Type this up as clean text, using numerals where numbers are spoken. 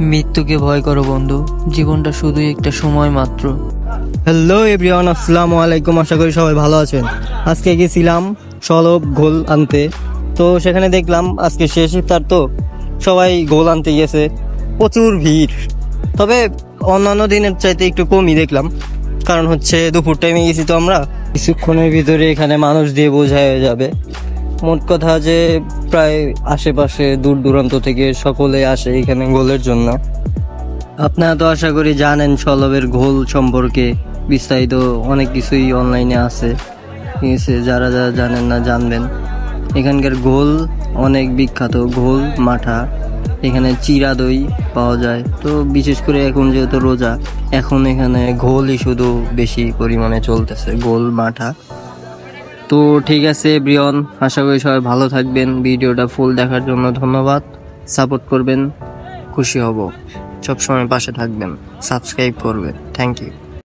মৃত্যুকে ভয় করো বন্ধু, জীবনটা শুধুই একটা সময় মাত্র। হ্যালো এভরিওয়ান, আসসালামু আলাইকুম। আশা করি সবাই ভালো আছেন। আজকে গেছিলাম সলব ঘোল আনতে, তো সেখানে দেখলাম আজকে শেষ ইফতার, তো সবাই ঘোল আনতে গেছে, প্রচুর ভিড়। তবে অন্যান্য দিনের চাইতে একটু কমই দেখলাম, কারণ হচ্ছে দুপুর টাইমে গেছি তো আমরা। কিছুক্ষণের ভিতরে এখানে মানুষ দিয়ে বোঝা হয়ে যাবে। মোট কথা যে প্রায় আশেপাশে দূর দূরান্ত থেকে সকলে আসে এখানে ঘোলের জন্য। আপনারা তো আশা করি জানেন সলবের ঘোল সম্পর্কে বিস্তারিত অনেক কিছুই অনলাইনে আছে, ঠিক আছে? যারা যারা জানেন না জানবেন। এখানকার ঘোল অনেক বিখ্যাত, ঘোল মাঠা। এখানে চিরা দই পাওয়া যায়, তো বিশেষ করে এখন যেহেতু রোজা, এখন এখানে ঘোলই শুধু বেশি পরিমাণে চলতেছে, ঘোল মাঠা। তো ঠিক আছে ব্রিয়ন, আশা করি সবাই ভালো থাকবেন। ভিডিওটা ফুল দেখার জন্য ধন্যবাদ। সাপোর্ট করবেন, খুশি হব। সবসময় পাশে থাকবেন, সাবস্ক্রাইব করবেন। Thank you.